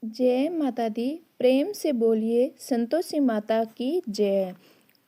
जय माता दी। प्रेम से बोलिए संतोषी माता की जय।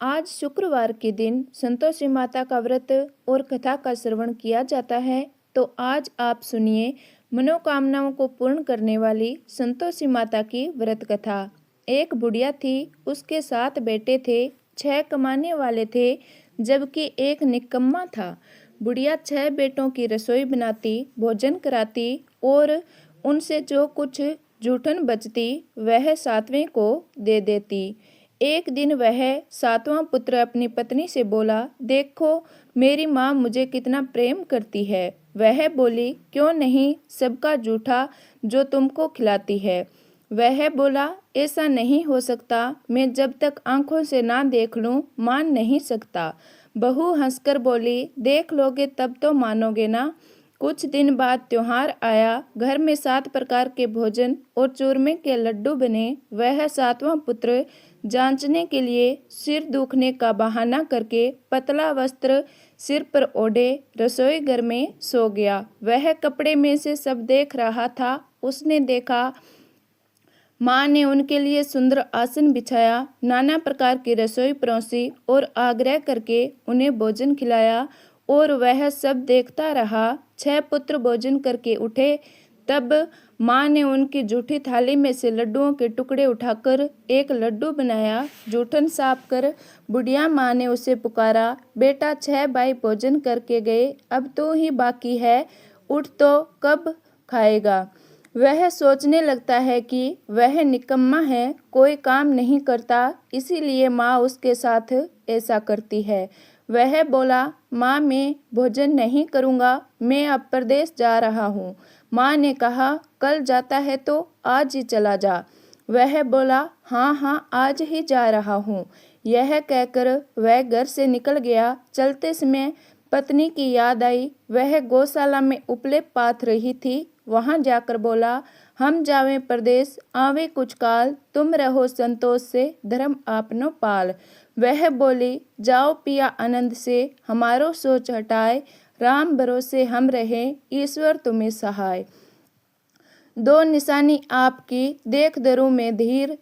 आज शुक्रवार के दिन संतोषी माता का व्रत और कथा का श्रवण किया जाता है। तो आज आप सुनिए मनोकामनाओं को पूर्ण करने वाली संतोषी माता की व्रत कथा। एक बुढ़िया थी, उसके 7 बेटे थे, 6 कमाने वाले थे, जबकि एक निकम्मा था। बुढ़िया 6 बेटों की रसोई बनाती, भोजन कराती और उनसे जो कुछ जूठन बचती वह 7वें को दे देती। एक दिन वह 7वां पुत्र अपनी पत्नी से बोला, देखो मेरी माँ मुझे कितना प्रेम करती है। वह बोली, क्यों नहीं, सबका जूठा जो तुमको खिलाती है। वह बोला, ऐसा नहीं हो सकता, मैं जब तक आंखों से ना देख लूं मान नहीं सकता। बहू हंसकर बोली, देख लोगे तब तो मानोगे ना। कुछ दिन बाद त्योहार आया। घर में 7 प्रकार के भोजन और चूरमे के लड्डू बने। वह 7वां पुत्र जांचने के लिए सिर दुखने का बहाना करके पतला वस्त्र सिर पर ओढ़े रसोई घर में सो गया। वह कपड़े में से सब देख रहा था। उसने देखा माँ ने उनके लिए सुंदर आसन बिछाया, नाना प्रकार की रसोई परोसी और आग्रह करके उन्हें भोजन खिलाया और वह सब देखता रहा। 6 पुत्र भोजन करके उठे, तब माँ ने उनकी जूठी थाली में से लड्डुओं के टुकड़े उठाकर एक लड्डू बनाया। जूठन साफ कर बुढ़िया माँ ने उसे पुकारा, बेटा 6 भाई भोजन करके गए, अब तू ही बाकी है, उठ तो कब खाएगा। वह सोचने लगता है कि वह निकम्मा है, कोई काम नहीं करता, इसीलिए माँ उसके साथ ऐसा करती है। वह बोला, माँ मैं भोजन नहीं करूँगा, मैं अब परदेश जा रहा हूँ। माँ ने कहा, कल जाता है तो आज ही चला जा। वह बोला, हाँ हाँ आज ही जा रहा हूँ। यह कहकर वह घर से निकल गया। चलते समय पत्नी की याद आई। वह गौशाला में उपले पाथ रही थी। वहां जाकर बोला, हम जावें परदेश, आवे कुछ काल, तुम रहो संतोष से, धर्म आपनो पाल। वह बोली, जाओ पिया आनंद से, हमारो सोच हटाए, राम भरोसे हम रहें, ईश्वर तुम्हें सहाय। 2 निशानी आपकी, देख धरूं मैं धीर,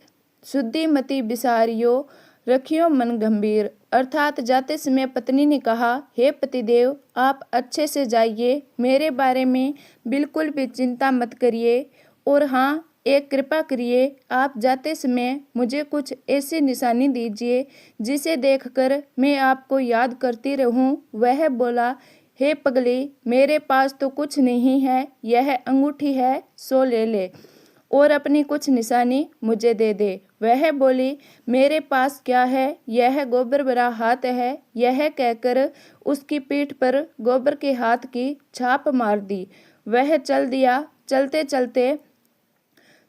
शुद्धि मति बिसारियो, रखियो मन गंभीर। अर्थात जाते समय पत्नी ने कहा, हे पतिदेव आप अच्छे से जाइए, मेरे बारे में बिल्कुल भी चिंता मत करिए, और हाँ एक कृपा करिए, आप जाते समय मुझे कुछ ऐसी निशानी दीजिए जिसे देखकर मैं आपको याद करती रहूं। वह बोला, हे पगली, मेरे पास तो कुछ नहीं है, यह अंगूठी है, सो ले ले और अपनी कुछ निशानी मुझे दे दे। वह बोली, मेरे पास क्या है, यह गोबर भरा हाथ है। यह कहकर उसकी पीठ पर गोबर के हाथ की छाप मार दी। वह चल दिया। चलते चलते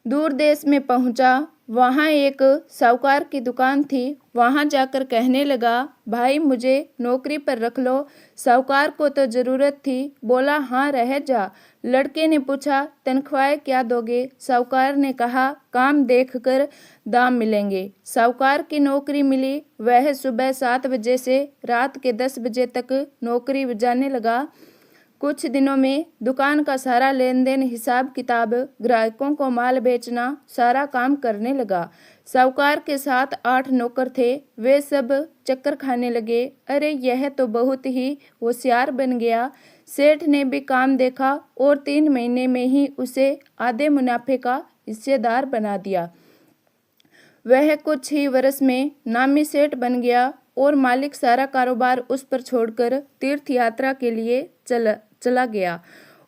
दूर देश में पहुंचा। वहां एक साहूकार की दुकान थी। वहां जाकर कहने लगा, भाई मुझे नौकरी पर रख लो। साहूकार को तो जरूरत थी, बोला हाँ रह जा। लड़के ने पूछा, तनख्वाह क्या दोगे? साहूकार ने कहा, काम देखकर दाम मिलेंगे। साहूकार की नौकरी मिली। वह सुबह 7 बजे से रात के 10 बजे तक नौकरी जाने लगा। कुछ दिनों में दुकान का सारा लेन देन, हिसाब किताब, ग्राहकों को माल बेचना, सारा काम करने लगा। साहूकार के साथ 8 नौकर थे। वे सब चक्कर खाने लगे। अरे यह तो बहुत ही होशियार बन गया। सेठ ने भी काम देखा और 3 महीने में ही उसे आधे मुनाफे का हिस्सेदार बना दिया। वह कुछ ही वर्ष में नामी सेठ बन गया और मालिक सारा कारोबार उस पर छोड़कर तीर्थ यात्रा के लिए चला गया।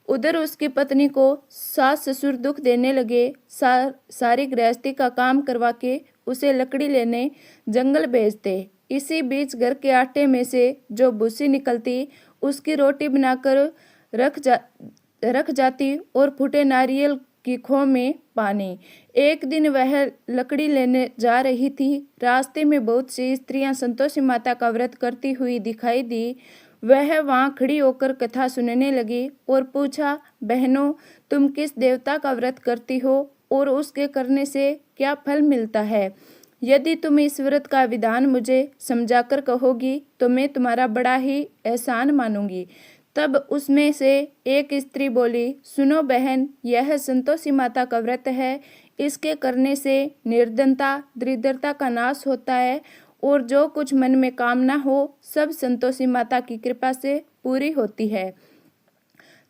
उधर उसकी पत्नी को सास ससुर दुख देने लगे। सारी गृहस्थी का काम करवा के उसे लकड़ी लेने जंगल भेजते। इसी बीच घर के आटे में से जो भूसी निकलती उसकी रोटी बनाकर रख जाती और फूटे नारियल की खो में पानी। एक दिन वह लकड़ी लेने जा रही थी। रास्ते में बहुत सी स्त्रियां संतोषी माता का व्रत करती हुई दिखाई दी। वह वहां खड़ी होकर कथा सुनने लगी और पूछा, बहनों तुम किस देवता का व्रत करती हो और उसके करने से क्या फल मिलता है? यदि तुम इस व्रत का विधान मुझे समझाकर कहोगी तो मैं तुम्हारा बड़ा ही एहसान मानूंगी। तब उसमें से एक स्त्री बोली, सुनो बहन, यह संतोषी माता का व्रत है। इसके करने से निर्धनता दरिद्रता का नाश होता है और जो कुछ मन में कामना हो सब संतोषी माता की कृपा से पूरी होती है।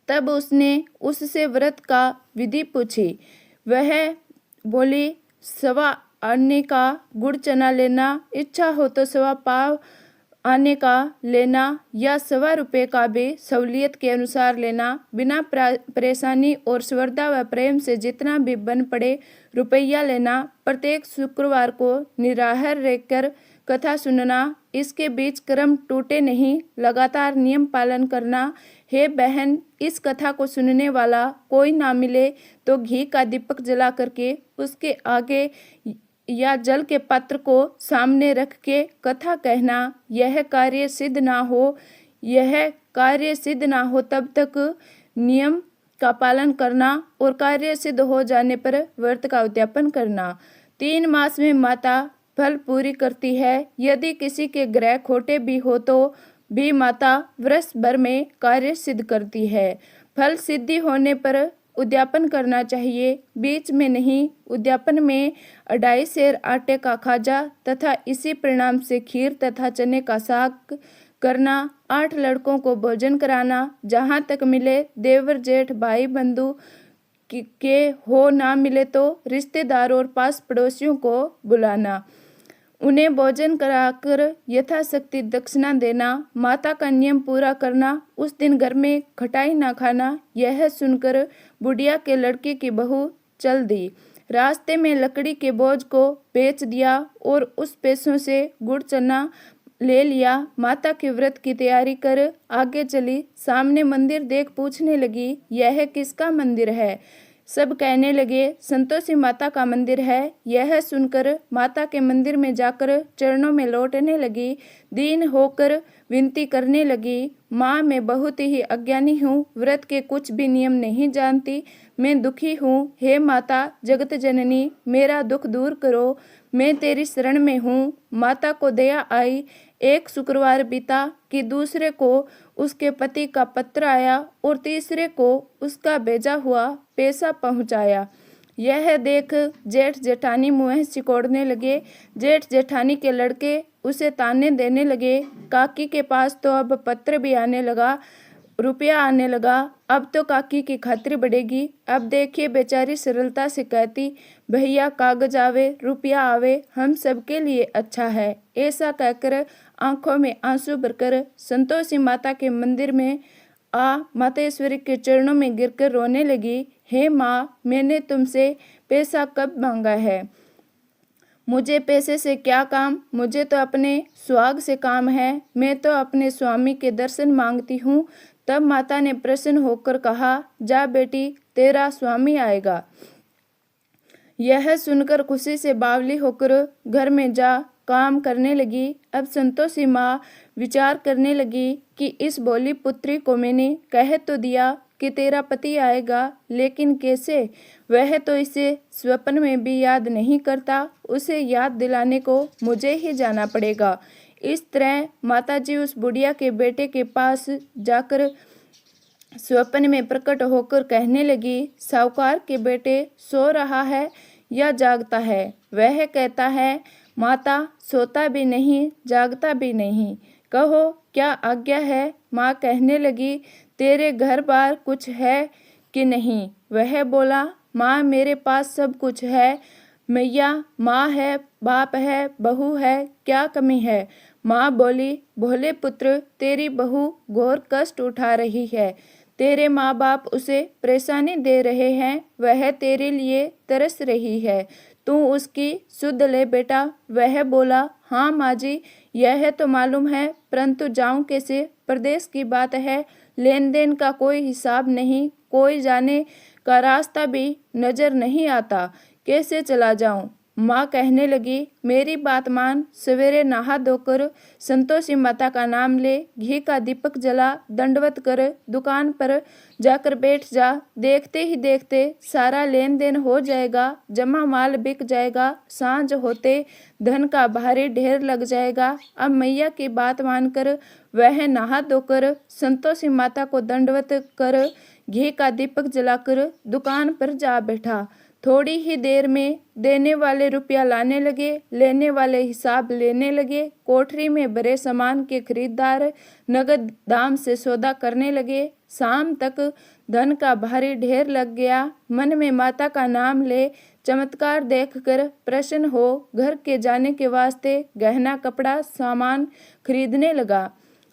तब उसने उससे व्रत का विधि पूछी। वह बोली, सवा आने का गुड़ चना लेना, इच्छा हो तो सवा पाव आने का लेना या ₹1.25 का भी सहूलियत के अनुसार लेना, बिना परेशानी और श्रद्धा व प्रेम से जितना भी बन पड़े रुपया लेना। प्रत्येक शुक्रवार को निराहार रहकर कथा सुनना, इसके बीच क्रम टूटे नहीं, लगातार नियम पालन करना। हे बहन, इस कथा को सुनने वाला कोई ना मिले तो घी का दीपक जला करके उसके आगे या जल के पात्र को सामने रख के कथा कहना। यह कार्य सिद्ध ना हो तब तक नियम का पालन करना और कार्य सिद्ध हो जाने पर व्रत का उद्यापन करना। 3 मास में माता फल पूरी करती है। यदि किसी के ग्रह खोटे भी हो तो भी माता वर्ष भर में कार्य सिद्ध करती है। फल सिद्धि होने पर उद्यापन करना चाहिए, बीच में नहीं। उद्यापन में 2.5 सेर आटे का खाजा तथा इसी परिणाम से खीर तथा चने का साग करना। 8 लड़कों को भोजन कराना, जहाँ तक मिले देवर जेठ भाई बंधु के हो, ना मिले तो रिश्तेदारों और पास पड़ोसियों को बुलाना, उन्हें भोजन कराकर यथाशक्ति दक्षिणा देना। माता का नियम पूरा करना, उस दिन घर में खटाई ना खाना। यह सुनकर बुढ़िया के लड़के की बहू चल दी। रास्ते में लकड़ी के बोझ को बेच दिया और उस पैसों से गुड़ चना ले लिया। माता के व्रत की तैयारी कर आगे चली। सामने मंदिर देख पूछने लगी, यह किसका मंदिर है? सब कहने लगे, संतोषी माता का मंदिर है। यह सुनकर माता के मंदिर में जाकर चरणों में लौटने लगी। दीन होकर विनती करने लगी, माँ, मैं बहुत ही अज्ञानी हूँ, व्रत के कुछ भी नियम नहीं जानती, मैं दुखी हूँ। हे माता जगत जननी, मेरा दुख दूर करो, मैं तेरी शरण में हूँ। माता को दया आई। एक शुक्रवार बीता कि दूसरे को उसके पति का पत्र आया और तीसरे को उसका भेजा हुआ पैसा पहुँचाया। यह देख जेठ जेठानी मुँह सिकोड़ने लगे। जेठ जेठानी के लड़के उसे ताने देने लगे, काकी के पास तो अब पत्र भी आने लगा, रुपया आने लगा, अब तो काकी की खातिर बढ़ेगी। अब देखिए बेचारी सरलता से कहती, भैया कागज आवे रुपया आवे, हम सबके लिए अच्छा है। ऐसा कहकर आंखों में आंसू भरकर संतोषी माता के मंदिर में मातेश्वरी के चरणों में गिरकर रोने लगी। हे माँ, मैंने तुमसे पैसा कब मांगा है? मुझे पैसे से क्या काम, मुझे तो अपने सुहाग से काम है, मैं तो अपने स्वामी के दर्शन मांगती हूँ। तब माता ने प्रसन्न होकर कहा, जा बेटी, तेरा स्वामी आएगा। यह सुनकर खुशी से बावली होकर घर में जा काम करने लगी। अब संतोषी माँ विचार करने लगी कि इस भोली पुत्री को मैंने कह तो दिया कि तेरा पति आएगा, लेकिन कैसे? वह तो इसे स्वप्न में भी याद नहीं करता, उसे याद दिलाने को मुझे ही जाना पड़ेगा। इस तरह माताजी उस बुढ़िया के बेटे के पास जाकर स्वप्न में प्रकट होकर कहने लगी, साहूकार के बेटे सो रहा है या जागता है? वह कहता है, माता सोता भी नहीं जागता भी नहीं, कहो क्या आज्ञा है? माँ कहने लगी, तेरे घर बार कुछ है कि नहीं? वह बोला, माँ मेरे पास सब कुछ है, मैया माँ है, बाप है, बहू है, क्या कमी है? माँ बोली, भोले पुत्र, तेरी बहू घोर कष्ट उठा रही है, तेरे माँ बाप उसे परेशानी दे रहे हैं, वह तेरे लिए तरस रही है, तू उसकी सुध ले बेटा। वह बोला, हाँ माँ जी, यह तो मालूम है, परंतु जाऊँ कैसे? प्रदेश की बात है, लेन देन का कोई हिसाब नहीं, कोई जाने का रास्ता भी नजर नहीं आता, कैसे चला जाऊँ? माँ कहने लगी, मेरी बात मान, सवेरे नहा धोकर संतोषी माता का नाम ले, घी का दीपक जला, दंडवत कर दुकान पर जाकर बैठ जा। देखते ही देखते सारा लेन देन हो जाएगा, जमा माल बिक जाएगा, सांझ होते धन का भारी ढेर लग जाएगा। अब मैया की बात मानकर वह नहा धोकर संतोषी माता को दंडवत कर घी का दीपक जलाकर दुकान पर जा बैठा। थोड़ी ही देर में देने वाले रुपया लाने लगे, लेने वाले हिसाब लेने लगे। कोठरी में भरे सामान के खरीदार नगद दाम से सौदा करने लगे। शाम तक धन का भारी ढेर लग गया। मन में माता का नाम ले चमत्कार देखकर प्रसन्न हो घर के जाने के वास्ते गहना कपड़ा सामान खरीदने लगा।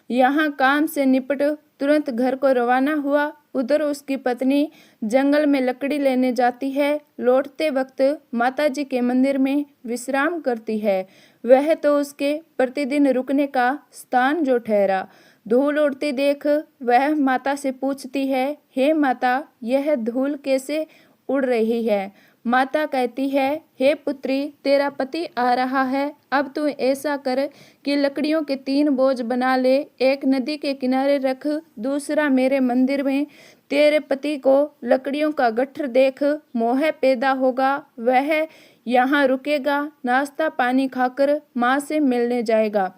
यहाँ काम से निपट तुरंत घर को रवाना हुआ। उधर उसकी पत्नी जंगल में लकड़ी लेने जाती है। लौटते वक्त माताजी के मंदिर में विश्राम करती है। वह तो उसके प्रतिदिन रुकने का स्थान जो ठहरा। धूल उड़ती देख वह माता से पूछती है, हे माता, यह धूल कैसे उड़ रही है? माता कहती है, हे पुत्री, तेरा पति आ रहा है। अब तू ऐसा कर कि लकड़ियों के 3 बोझ बना ले। एक नदी के किनारे रख, दूसरा मेरे मंदिर में। तेरे पति को लकड़ियों का गट्ठर देख मोह पैदा होगा। वह यहाँ रुकेगा, नाश्ता पानी खाकर माँ से मिलने जाएगा।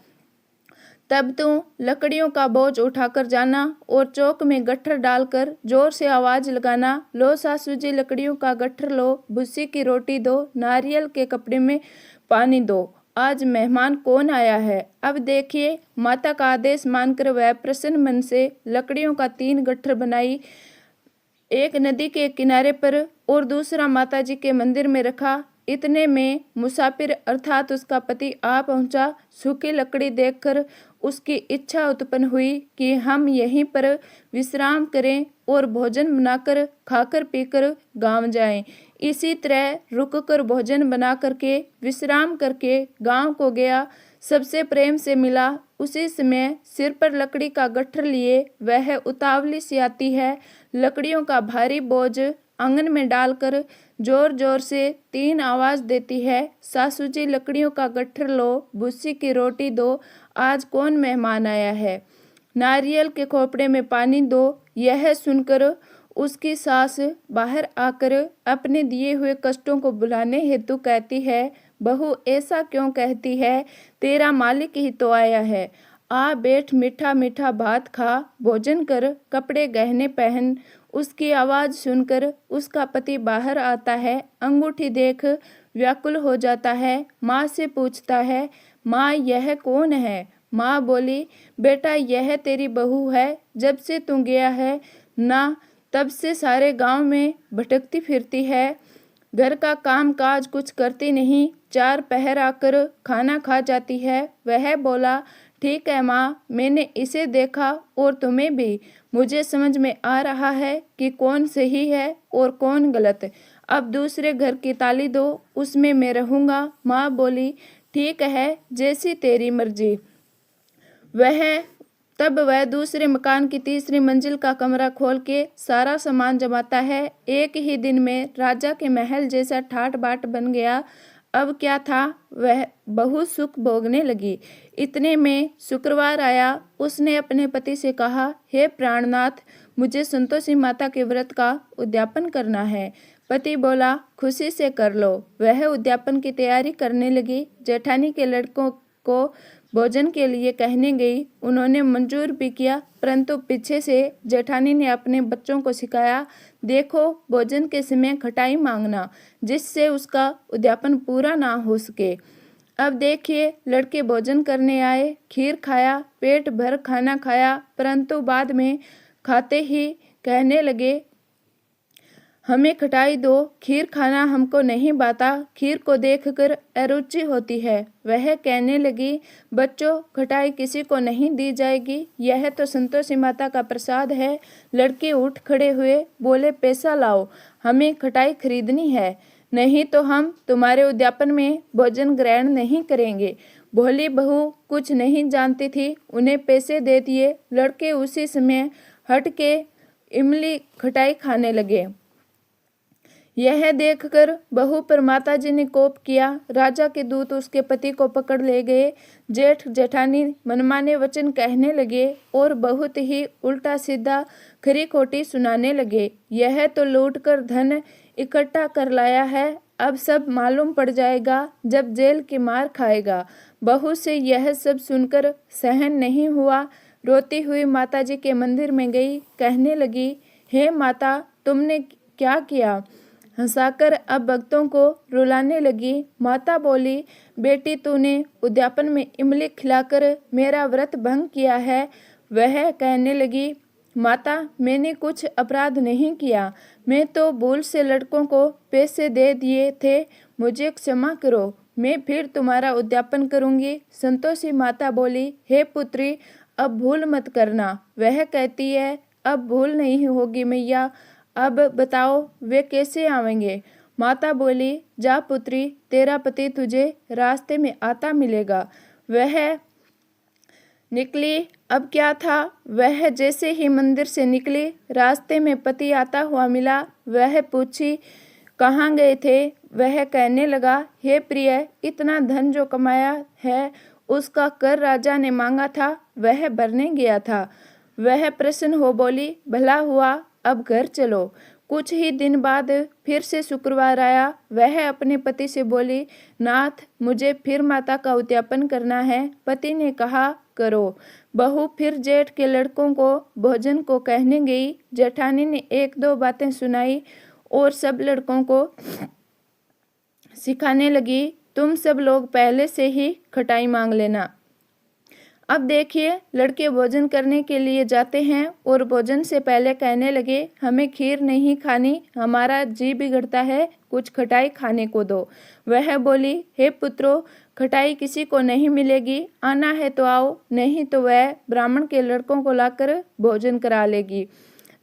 तब तू लकड़ियों का बोझ उठाकर जाना और चौक में गट्ठर डालकर जोर से आवाज लगाना, लो सासू जी लकड़ियों का गट्ठर लो, भूसी की रोटी दो, नारियल के कपड़े में पानी दो। आज मेहमान कौन आया है? अब देखिए। माता का आदेश मानकर वह प्रसन्न मन से लकड़ियों का 3 गट्ठर बनाई। एक नदी के किनारे पर और दूसरा माताजी के मंदिर में रखा। इतने में मुसाफिर अर्थात उसका पति आ पहुंचा। सूखी लकड़ी देखकर उसकी इच्छा उत्पन्न हुई कि हम यहीं पर विश्राम करें और भोजन बनाकर खाकर पीकर गांव जाएं। इसी तरह रुककर भोजन बना करके विश्राम करके गांव को गया। सबसे प्रेम से मिला। उसी समय सिर पर लकड़ी का गट्ठर लिए वह उतावली सी आती है। लकड़ियों का भारी बोझ आंगन में डालकर जोर जोर से 3 आवाज देती है, सासू जी लकड़ियों का गट्ठर लो, भूसी की रोटी दो, आज कौन मेहमान आया है? नारियल के खोपड़े में पानी दो। यह सुनकर उसकी सास बाहर आकर अपने दिए हुए कष्टों को भुलाने हेतु कहती है, बहू ऐसा क्यों कहती है? तेरा मालिक ही तो आया है। आ बैठ, मीठा मीठा भात खा, भोजन कर, कपड़े गहने पहन। उसकी आवाज़ सुनकर उसका पति बाहर आता है। अंगूठी देख व्याकुल हो जाता है। माँ से पूछता है, माँ यह कौन है? माँ बोली, बेटा यह तेरी बहू है। जब से तू गया है ना तब से सारे गांव में भटकती फिरती है। घर का काम काज कुछ करती नहीं। 4 पहर आकर खाना खा जाती है। वह बोला, ठीक है माँ, मैंने इसे देखा और तुम्हें भी। मुझे समझ में आ रहा है कि कौन सही है और कौन गलत। अब दूसरे घर की ताली दो, उसमें मैं रहूँगा। माँ बोली, ठीक है, जैसी तेरी मर्जी। तब वह दूसरे मकान की 3री मंजिल का कमरा खोल के सारा सामान जमाता है। एक ही दिन में राजा के महल जैसा ठाट बाट बन गया। अब क्या था, वह बहुत सुख भोगने लगी। इतने में शुक्रवार आया। उसने अपने पति से कहा, हे प्राणनाथ, मुझे संतोषी माता के व्रत का उद्यापन करना है। पति बोला, खुशी से कर लो। वह उद्यापन की तैयारी करने लगी। जेठानी के लड़कों को भोजन के लिए कहने गई। उन्होंने मंजूर भी किया, परंतु पीछे से जेठानी ने अपने बच्चों को सिखाया, देखो भोजन के समय खटाई मांगना, जिससे उसका उद्यापन पूरा ना हो सके। अब देखिए, लड़के भोजन करने आए, खीर खाया, पेट भर खाना खाया, परंतु बाद में खाते ही कहने लगे, हमें खटाई दो, खीर खाना हमको नहीं बाता। खीर को देखकर अरुचि होती है। वह कहने लगी, बच्चों, खटाई किसी को नहीं दी जाएगी, यह तो संतोषी माता का प्रसाद है। लड़के उठ खड़े हुए, बोले, पैसा लाओ, हमें खटाई खरीदनी है, नहीं तो हम तुम्हारे उद्यापन में भोजन ग्रहण नहीं करेंगे। भोली बहू कुछ नहीं जानती थी, उन्हें पैसे दे दिए। लड़के उसी समय हट के इमली खटाई खाने लगे। यह देखकर बहू पर माताजी ने कोप किया। राजा के दूत उसके पति को पकड़ ले गए। जेठ जेठानी मनमाने वचन कहने लगे और बहुत ही उल्टा सीधा खरी खोटी सुनाने लगे। यह तो लूट कर धन इकट्ठा कर लाया है, अब सब मालूम पड़ जाएगा जब जेल की मार खाएगा। बहू से यह सब सुनकर सहन नहीं हुआ। रोती हुई माताजी के मंदिर में गई। कहने लगी, हे माता, तुमने क्या किया? हंसाकर अब भक्तों को रुलाने लगी। माता बोली, बेटी तूने उद्यापन में इमली खिलाकर मेरा व्रत भंग किया है। वह कहने लगी, माता मैंने कुछ अपराध नहीं किया, मैं तो भूल से लड़कों को पैसे दे दिए थे, मुझे क्षमा करो, मैं फिर तुम्हारा उद्यापन करूंगी। संतोषी माता बोली, हे पुत्री अब भूल मत करना। वह कहती है, अब भूल नहीं होगी मैया, अब बताओ वे कैसे आवेंगे। माता बोली, जा पुत्री, तेरा पति तुझे रास्ते में आता मिलेगा। वह निकली। अब क्या था, वह जैसे ही मंदिर से निकली, रास्ते में पति आता हुआ मिला। वह पूछी, कहाँ गए थे। वह कहने लगा, हे प्रिय, इतना धन जो कमाया है उसका कर राजा ने मांगा था, वह भरने गया था। वह प्रसन्न हो बोली, भला हुआ, अब घर चलो। कुछ ही दिन बाद फिर से शुक्रवार आया। वह अपने पति से बोली, नाथ मुझे फिर माता का उद्यापन करना है। पति ने कहा, करो। बहू फिर जेठ के लड़कों को भोजन को कहने गई। जेठानी ने एक दो बातें सुनाई और सब लड़कों को सिखाने लगी, तुम सब लोग पहले से ही खटाई मांग लेना। अब देखिए, लड़के भोजन करने के लिए जाते हैं और भोजन से पहले कहने लगे, हमें खीर नहीं खानी, हमारा जी बिगड़ता है, कुछ खटाई खाने को दो। वह बोली, हे पुत्रों, खटाई किसी को नहीं मिलेगी, आना है तो आओ, नहीं तो वह ब्राह्मण के लड़कों को लाकर भोजन करा लेगी।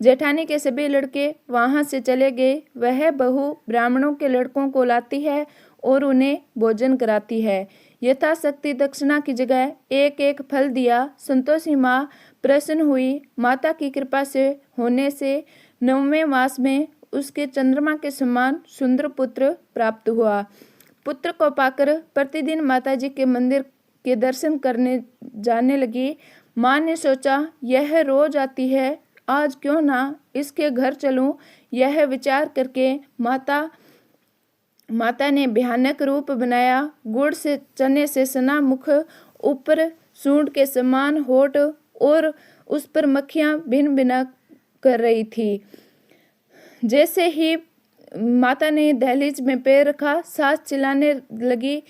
जेठानी के सभी लड़के वहां से चले गए। वह बहू ब्राह्मणों के लड़कों को लाती है और उन्हें भोजन कराती है। यथाशक्ति दक्षिणा की जगह एक एक फल दिया। संतोषी माँ प्रसन्न हुई। माता की कृपा से होने से 9वें मास में उसके चंद्रमा के समान सुंदर पुत्र प्राप्त हुआ। पुत्र को पाकर प्रतिदिन माताजी के मंदिर के दर्शन करने जाने लगी। माँ ने सोचा, यह रोज आती है, आज क्यों ना इसके घर चलूं। यह विचार करके माता ने भयानक रूप बनाया। गुड़ से चने से सना मुख, ऊपर सूंड के समान होठ और उस पर मक्खियां भिन भिना कर रही थी। जैसे ही माता ने दहलीज में पैर रखा, सास चिल्लाने लगी,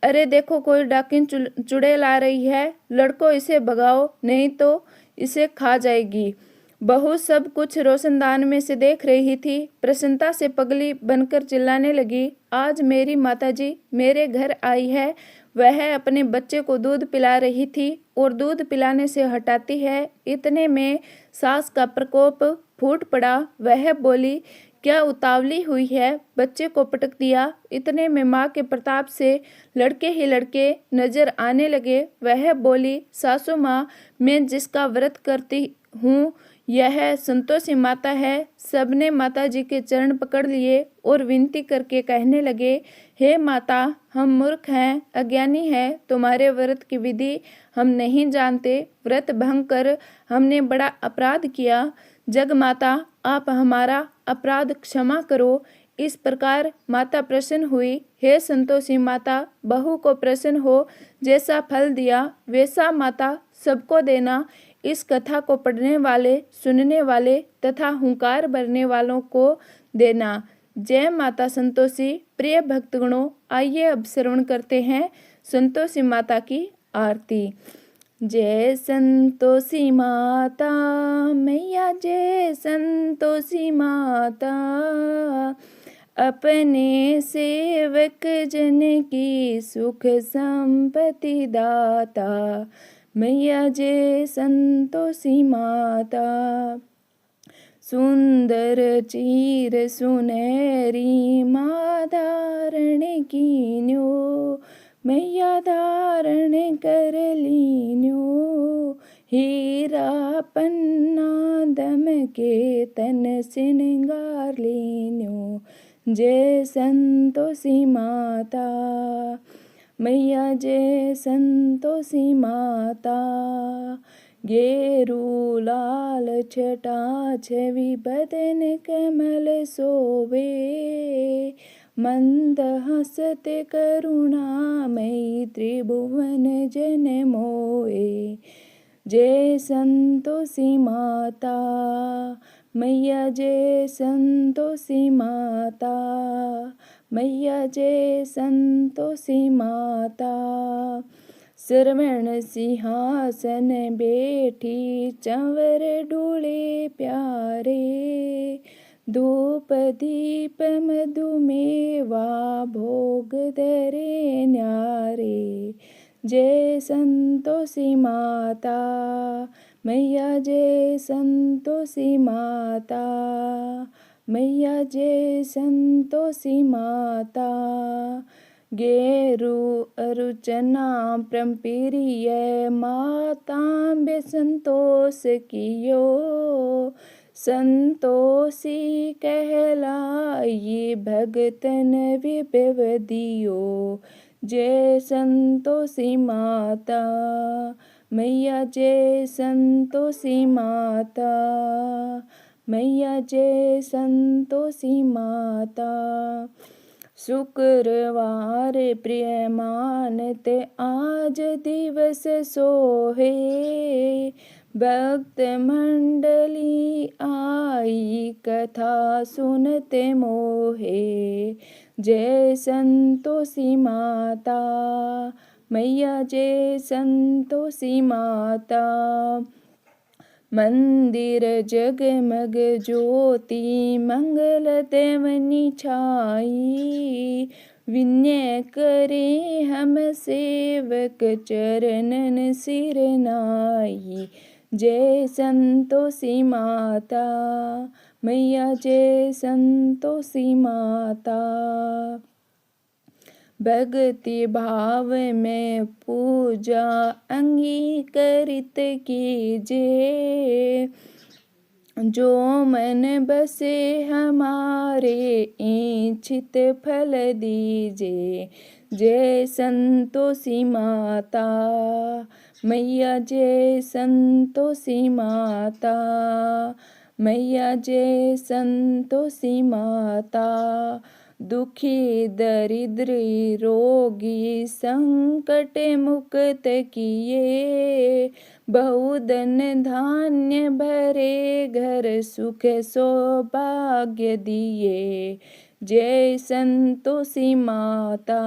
अरे देखो कोई डाकिन चुड़ैल आ रही है, लड़को इसे भगाओ नहीं तो इसे खा जाएगी। बहू सब कुछ रोशनदान में से देख रही थी। प्रसन्नता से पगली बनकर चिल्लाने लगी, आज मेरी माताजी मेरे घर आई है। वह अपने बच्चे को दूध पिला रही थी और दूध पिलाने से हटाती है। इतने में सास का प्रकोप फूट पड़ा। वह बोली, क्या उतावली हुई है, बच्चे को पटक दिया। इतने में माँ के प्रताप से लड़के ही लड़के नजर आने लगे। वह बोली, सासू माँ, मैं जिसका व्रत करती हूँ यह संतोषी माता है। सबने माता जी के चरण पकड़ लिए और विनती करके कहने लगे, हे माता, हम मूर्ख हैं, अज्ञानी हैं, तुम्हारे व्रत की विधि हम नहीं जानते, व्रत भंग कर हमने बड़ा अपराध किया। जग माता, आप हमारा अपराध क्षमा करो। इस प्रकार माता प्रसन्न हुई। हे संतोषी माता, बहू को प्रसन्न हो, जैसा फल दिया वैसा माता सबको देना। इस कथा को पढ़ने वाले, सुनने वाले तथा हुंकार भरने वालों को देना। जय माता संतोषी। प्रिय भक्तगणों, आइए अब श्रवण करते हैं संतोषी माता की आरती। जय संतोषी माता मैया, जय संतोषी माता, अपने सेवक जन की सुख संपत्ति दाता। मैया जय संतोषी माता, सुंदर चीर सुनहरी माँ धारण कीन्यो, मैया धारण कर लीन्यो। हीरा पन्ना दमके तन श्रृंगार लीन्यो। जय संतोषी माता, मैया जय संतोषी माता। गेरू लाल छटा छवि बदन कमल सोवे, मंद हसत करुणामयी त्रिभुवन जन मोए। जय संतोषी माता, मैया जय संतोषी माता, मैया जय संतोषी माता। श्रवण सिंहासन बैठी चंवर ढूले प्यारे, धूप दीप मधुमेवा भोग धरे न्यारे। जय संतोषी माता, मैया जय संतोषी माता, मैया जय संतोषी माता। गेरु अरुचना प्रम्पिरिय माताम्बे संतोष कियो, संतोषी कहलाई भगतन विभव दियो। जय संतोषी माता, मैया जय संतोषी माता, मैया जय संतोषी माता। शुक्रवार प्रिय मानते आज दिवस सोहे, भक्त मंडली आई कथा सुनते मोहे। जय संतोषी माता, मैया जय संतोषी माता। मंदिर जगमग ज्योति मंगल देवनी छाई, विनय करे हम सेवक चरणन सिर नाई। जय संतोषी माता, मैया जय संतोषी माता। भक्ति भाव में पूजा अंगीकृत कीजे, जो मन बसे हमारे इच्छित फल दीजे। जय संतोषी माता, मैया जय संतोषी माता, मैया जय संतोषी माता। दुखी दरिद्र रोगी संकट मुक्त किए, बहुधन धान्य भरे घर सुख सौभाग्य दिए। जय संतोषी माता,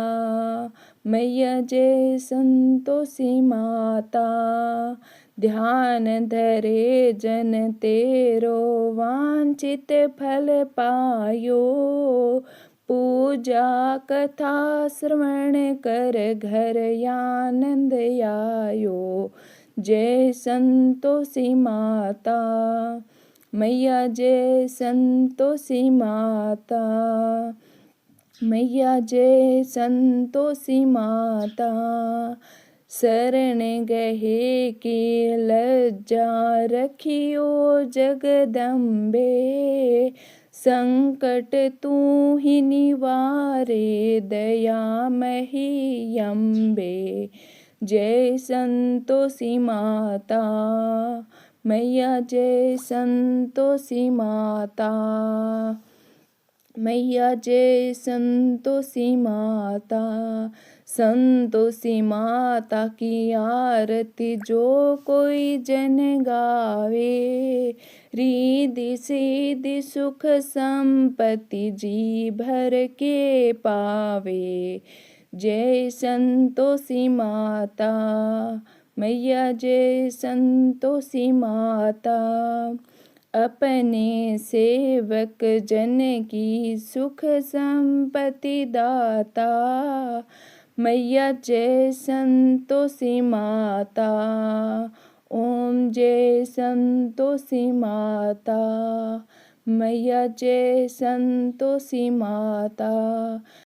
मैया जय संतोषी माता। ध्यान धरे जन तेरो वांछित फल पायो, पूजा कथा श्रवण कर घर आनंद आयो। जय संतोषी माता, मैया जय संतोषी माता, मैया जय संतोषी माता। शरण गहे की लज्जा रखियो जगदम्बे, संकट तू ही निवारे दयामयी अम्बे। जय संतोषी माता, मैया जय संतोषी माता, मैया जय संतोषी माता। संतोषी माता की आरती जो कोई जन गावे, रिद्धि सिद्धि सुख संपत्ति जी भर के पावे। जय संतोषी माता, मैया जय संतोषी माता। अपने सेवक जन की सुख संपत्ति दाता, मैया जय संतोषी माता। ओम जय संतोषी माता, मैया जय संतोषी माता।